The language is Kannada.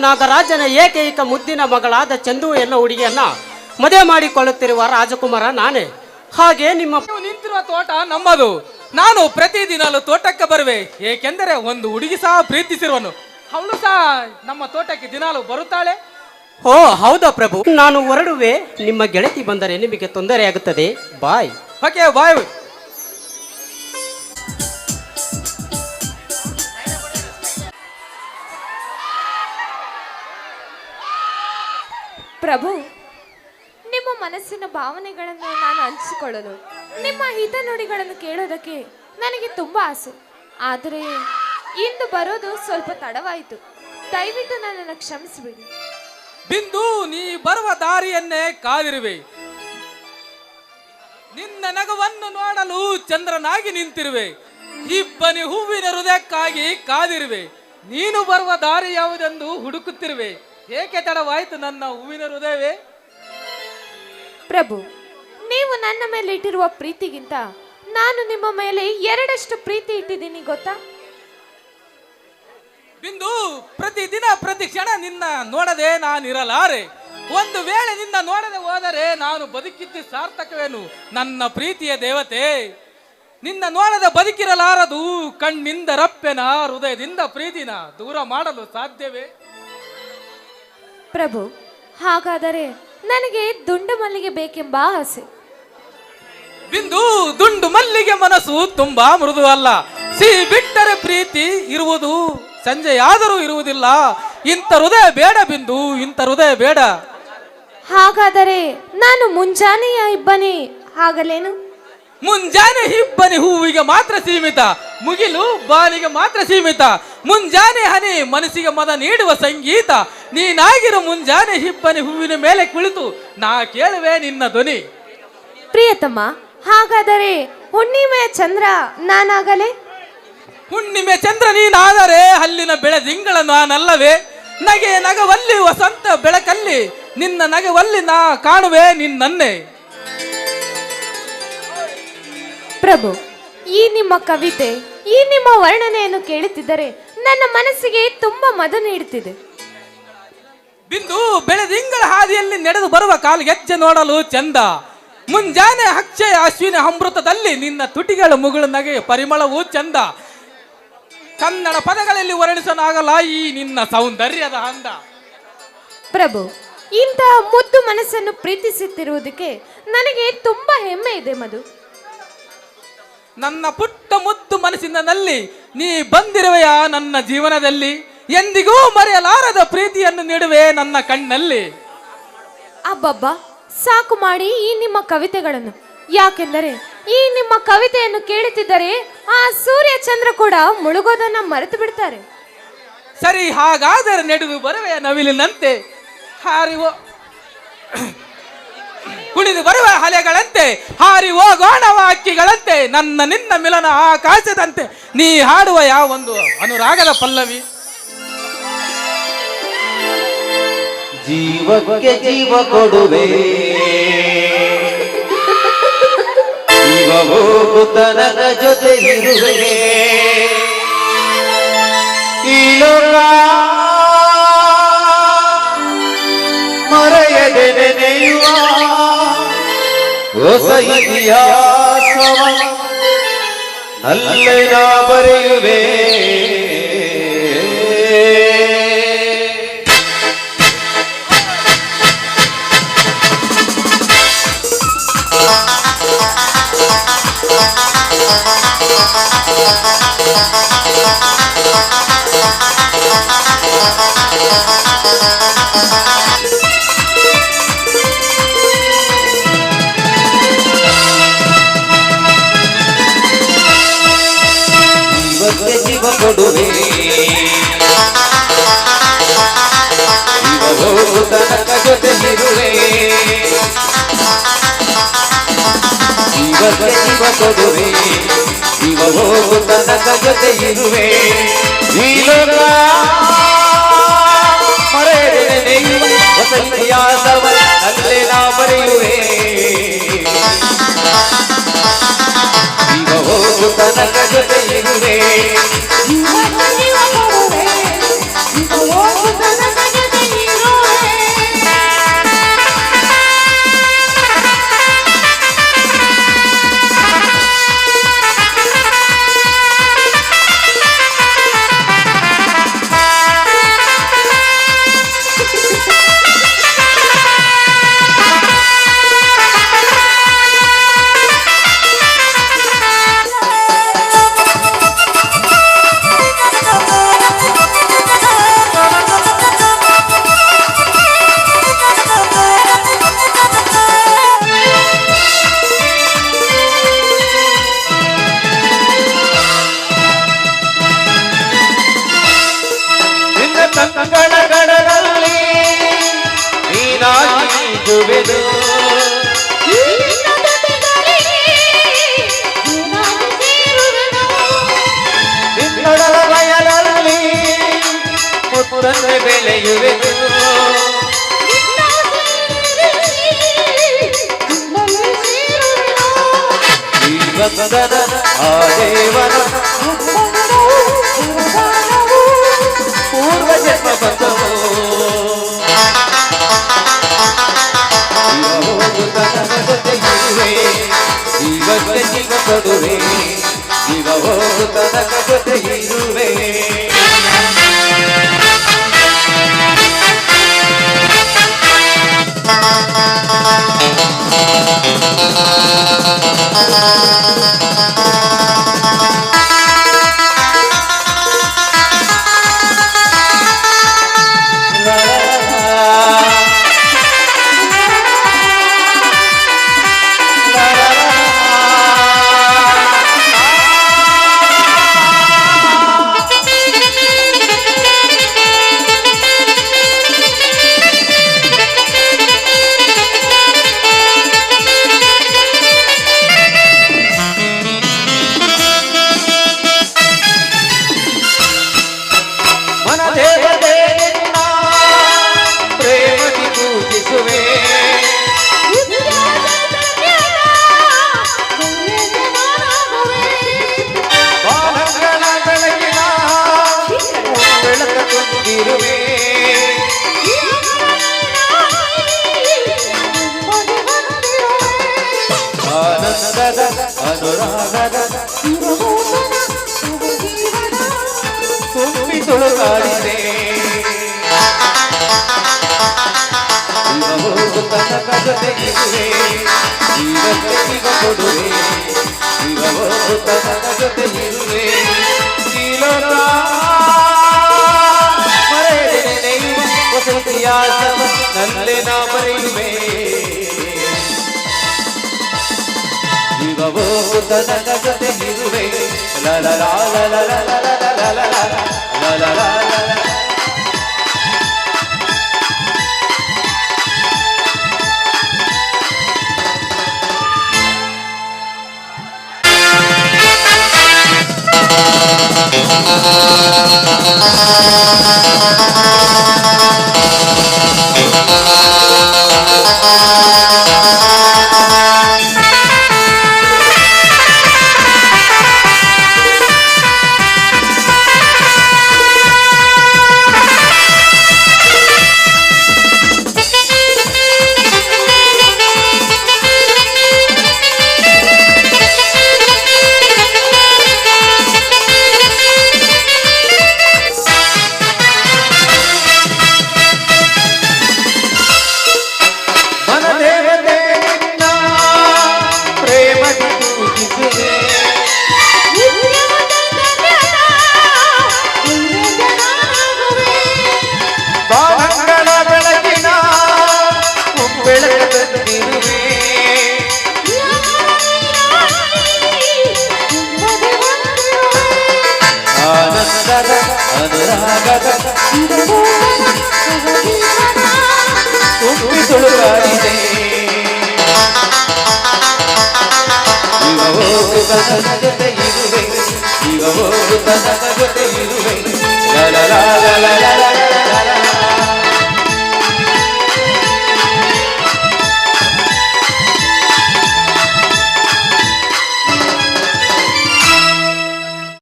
ನಾಗರಾಜನ ಏಕೈಕ ಮುದ್ದಿನ ಮಗಳಾದ ಚಂದು ಎನ್ನೋ ಹುಡುಗಿಯನ್ನ ಮದುವೆ ಮಾಡಿಕೊಳ್ಳುತ್ತಿರುವ ರಾಜಕುಮಾರ ನಾನೇ. ಹಾಗೆ ನಿಮ್ಮ ನಿಂತಿರುವ ತೋಟ ನಮ್ಮದು. ನಾನು ಪ್ರತಿದಿನಲೂ ತೋಟಕ್ಕೆ ಬರುವೆ, ಏಕೆಂದರೆ ಒಂದು ಹುಡುಗಿ ಸಹ ಪ್ರೀತಿಸಿರುವನು. ಅವಳು ಸಹ ನಮ್ಮ ತೋಟಕ್ಕೆ ದಿನಾಲು ಬರುತ್ತಾಳೆ. ಓ ಹೌದಾ ಪ್ರಭು, ನಾನು ಹೊರಡುವೆ. ನಿಮ್ಮ ಗೆಳತಿ ಬಂದರೆ ನಿಮಗೆ ತೊಂದರೆಯಾಗುತ್ತದೆ. ಬಾಯ್. Okay bye. ಪ್ರಭು, ನಿಮ್ಮ ಮನಸ್ಸಿನ ಭಾವನೆಗಳನ್ನು ನಾನು ಹಂಚಿಕೊಳ್ಳಲು, ನಿಮ್ಮ ಹಿತನುಡಿಗಳನ್ನು ಕೇಳೋದಕ್ಕೆ ನನಗೆ ತುಂಬ ಆಸೆ. ಆದರೆ ಇಂದು ಬರೋದು ಸ್ವಲ್ಪ ತಡವಾಯಿತು. ದಯವಿಟ್ಟು ನನ್ನನ್ನು ಕ್ಷಮಿಸಿಬಿಡಿ. ಬಿಂದು, ನೀ ಬರುವ ದಾರಿಯನ್ನೇ ಕಾದಿರುವೆ. ನಿನ್ನ ನಗವನ್ನು ನೋಡಲು ಚಂದ್ರನಾಗಿ ನಿಂತಿರುವೆ. ಇಬ್ಬನಿ ಹೂವಿನ ಹೃದಯಕ್ಕಾಗಿ ಕಾದಿರುವೆ. ನೀನು ಬರುವ ದಾರಿ ಯಾವುದೆಂದು ಹುಡುಕುತ್ತಿರುವೆ. ಏಕೆ ತಡವಾಯಿತು ನನ್ನ ಹೂವಿನ ಹೃದಯವೇ? ಪ್ರಭು, ನೀವು ನನ್ನ ಮೇಲೆ ಇಟ್ಟಿರುವ ಪ್ರೀತಿಗಿಂತ ನಾನು ನಿಮ್ಮ ಮೇಲೆ ಎರಡಷ್ಟು ಪ್ರೀತಿ ಇಟ್ಟಿದ್ದೀನಿ ಗೊತ್ತಾ? ಬಿಂದು, ಪ್ರತಿದಿನ ಪ್ರತಿ ಕ್ಷಣ ನಿನ್ನ ನೋಡದೆ ನಾನಿರಲಾರೆ. ಒಂದು ವೇಳೆ ನಿನ್ನ ನೋಡದೆ ಹೋದರೆ ನಾನು ಬದುಕಿದ್ದು ಸಾರ್ಥಕವೇನು? ನನ್ನ ಪ್ರೀತಿಯ ದೇವತೆ, ನಿನ್ನ ನೋಡದ ಬದುಕಿರಲಾರದು. ಕಣ್ಣಿಂದ ರಪ್ಪೆನ, ಹೃದಯದಿಂದ ಪ್ರೀತಿನ ದೂರ ಮಾಡಲು ಸಾಧ್ಯವೇ? ಪ್ರಭು, ಹಾಗಾದರೆ ನನಗೆ ದುಂಡು ಮಲ್ಲಿಗೆ ಬೇಕೆಂಬ ಆಸೆ. ಬಿಂದು, ದುಂಡು ಮಲ್ಲಿಗೆ ಮನಸ್ಸು ತುಂಬಾ ಮೃದು ಅಲ್ಲ. ಸಿಹಿ ಬಿಟ್ಟರೆ ಪ್ರೀತಿ ಇರುವುದು, ಸಂಜೆಯಾದರೂ ಇರುವುದಿಲ್ಲ. ಇಂಥ ಹೃದಯ ಬೇಡ ಬಿಂದು, ಇಂಥ ಹೃದಯ ಬೇಡ. ಹಾಗಾದರೆ ನಾನು ಮುಂಜಾನೆಯ ಇಬ್ಬನಿ ಆಗಲೇನು? ಮುಂಜಾನೆ ಹಿಬ್ಬನಿ ಹೂವಿಗೆ ಮಾತ್ರ ಸೀಮಿತ, ಮುಗಿಲು ಬಾನಿಗೆ ಮಾತ್ರ ಸೀಮಿತ. ಮುಂಜಾನೆ ಹನಿ ಮನಸ್ಸಿಗೆ ಮದ ನೀಡುವ ಸಂಗೀತ. ನೀನಾಗಿರು ಮುಂಜಾನೆ ಹಿಬ್ಬನಿ ಹೂವಿನ ಮೇಲೆ ಕುಳಿತು ನಾ ಕೇಳುವೆ ನಿನ್ನ ಧ್ವನಿ. ಪ್ರಿಯತಮ್ಮ, ಹಾಗಾದರೆ ಹುಣ್ಣಿಮೆಯ ಚಂದ್ರ ನಾನಾಗಲೇ? ಹುಣ್ಣಿಮೆ ಚಂದ್ರ ನೀನಾದರೆ ಹಲ್ಲಿನ ಬೆಳೆದಿಂಗಳ ನಾನಲ್ಲವೇ? ನಗೆ ನಗವಲ್ಲಿ ವಸಂತ ಬೆಳಕಲ್ಲಿ ನಿನ್ನ ನಗವಲ್ಲಿ ನಾ ಕಾಣುವೆ ನಿನ್ನನ್ನೇ. ಪ್ರಭು, ಈ ನಿಮ್ಮ ಕವಿತೆ, ಈ ನಿಮ್ಮ ವರ್ಣನೆಯನ್ನು ಕೇಳುತ್ತಿದ್ದರೆ ನನ್ನ ಮನಸ್ಸಿಗೆ ತುಂಬಾ ಮದ ನೀಡುತ್ತಿದೆ. ಬಿಂದು, ಬೆಳೆದಿಂಗಳ ಹಾದಿಯಲ್ಲಿ ನಡೆದು ಬರುವ ಕಾಲ್ಗೆಜ್ಜೆ ನೋಡಲು ಚಂದ. ಮುಂಜಾನೆ ಅಕ್ಷಯ ಅಶ್ವಿನ ಅಮೃತದಲ್ಲಿ ನಿನ್ನ ತುಟಿಗಳ ಮುಗುಳು ನಗೆಯ ಪರಿಮಳವೂ ಚಂದ. ಕನ್ನಡ ಪದಗಳಲ್ಲಿ ವರ್ಣಿಸಲಾಗಲ್ಲ ಈ ನಿನ್ನ ಸೌಂದರ್ಯದ ಅಂದ. ಪ್ರಭು, ಇಂತಹ ಮುದ್ದು ಮನಸ್ಸನ್ನು ಪ್ರೀತಿಸುತ್ತಿರುವುದಕ್ಕೆ ನನಗೆ ತುಂಬಾ ಹೆಮ್ಮೆ ಇದೆ ಮಧು. ನನ್ನ ಪುಟ್ಟ ಮುದ್ದು ಮನಸ್ಸಿನಲ್ಲಿ ನೀ ಬಂದಿರುವೆಯ ನನ್ನ ಜೀವನದಲ್ಲಿ. ಎಂದಿಗೂ ಮರೆಯಲಾರದ ಪ್ರೀತಿಯನ್ನು ನೀಡುವೆ ನನ್ನ ಕಣ್ಣಲ್ಲಿ. ಅಬ್ಬಬ್ಬಾ, ಸಾಕು ಮಾಡಿ ಈ ನಿಮ್ಮ ಕವಿತೆಗಳನ್ನು. ಯಾಕೆಂದರೆ ಈ ನಿಮ್ಮ ಕವಿತೆಯನ್ನು ಕೇಳುತ್ತಿದ್ದರೆ ಆ ಸೂರ್ಯ ಚಂದ್ರ ಕೂಡ ಮುಳುಗೋದನ್ನ ಮರೆತು ಬಿಡ್ತಾರೆ. ಸರಿ, ಹಾಗಾದರೆ ನಡೆದು ಬರುವೆ ನವಿಲಿನಂತೆ, ಹಾರಿವೋ ಕುಣಿದು ಬರುವ ಅಲೆಗಳಂತೆ, ಹಾರಿ ಹೋಗೋಣವ ಹಕ್ಕಿಗಳಂತೆ, ನನ್ನ ನಿನ್ನ ಮಿಲನ ಆಕಾಶದಂತೆ ನೀ ಹಾಡುವ ಯಾವೊಂದು ಅನುರಾಗದ ಪಲ್ಲವಿ. ಜೀವಕ್ಕೆ ಜೀವ ಕೊಡುವೆ, ಜೀವ ಹೋಗುತ್ತನದ ಜೊತೆ ಇರುವೆ. ಈ ಲೋಕ ಮರೆಯದೆ ನೆನೆಯುವ ಹೊಸ ಇತಿಹಾಸವ ನಲ್ಲೇ ನಾ ಬರೆಯುವೆ. ಜೀವಕ್ಕೆ ಜೀವ ಕೊಡುವೆ, ಜೀವ ಹೋಗುತ್ತನಕ ಜೊತೆ ಇರುವೆ. ಜೀವಕ್ಕೆ ಜೀವ ಕೊಡುವೆ, ಜೀವ ಹೋಗುತ್ತನಕ ಜೊತೆ ಇರುವೆ. ಈ ಲೋಕ ಮರೆಯದೆ ನೆನೆಯುವ ಹೊಸ ಇತಿಹಾಸವ ನಲ್ಲೇ ನಾ ಬರೆಯುವೆ. ಜೀವ ಹೋಗುತ್ತನಕ ಜೊತೆ ಇರುವೆ. ಜೀವ ಕೊಡುವೆ, ಜೀವ ಹೋಗುತ್ತನಕ ಇರುವೆನು ಈ ಬಂಧನ ಆ ದೇವನ ಪೂರ್ವ ಜನ್ಮ ಬಂಧವು ಈಗ ಹೋಗುತ್ತ ನನ್ನ ಜೊತೆ ಇರುವೆ ಜೀವಕ್ಕೆ ಜೀವ ಕೊಡುವೆ ಈಗ ಹೋಗುತ್ತ ನನ್ನ ಜೊತೆ ಇರುವೆ ಅನುರಾಗದ ತುಂಬಿ ತುಳುಕಾಡಿದೆ ಈಗ ಹೋಗುತ್ತ ನನ್ನ ಜೊತೆ ಇರುವೆ ಜೀವಕ್ಕೆ ಜೀವ ಕೊಡುವೆ ಈಗ ಹೋಗುತ್ತ ನನ್ನ ಜೊತೆ ಇರುವೆ ನೀಲೋಕ ಮರೆಯದೆ ವಸಂತಿಯ ನನ್ನೇ ನಾ ಮರೆಯುವೆ ಈಗ ಹೋಗುತ್ತ ನನ್ನ ಜೊತೆ ಇರುವೆ ಲ ಲ ಲ ಲ ಲ ಲ ಲ ಲ ಲ ಲ ಲ ಲ ಲ ಅನುರಾಗದ ತುಂಬಿ ತುಳುಕಾಡಿದೆ ಈಗ ಹೋಗುತ್ತ ನನ್ನ ಜೊತೆ ಇರುವೆ ಈಗ ಹೋಗುತ್ತ ನನ್ನ ಜೊತೆ ಇರುವೆ ಲ ಲ ಲ ಲ ಲ ಲ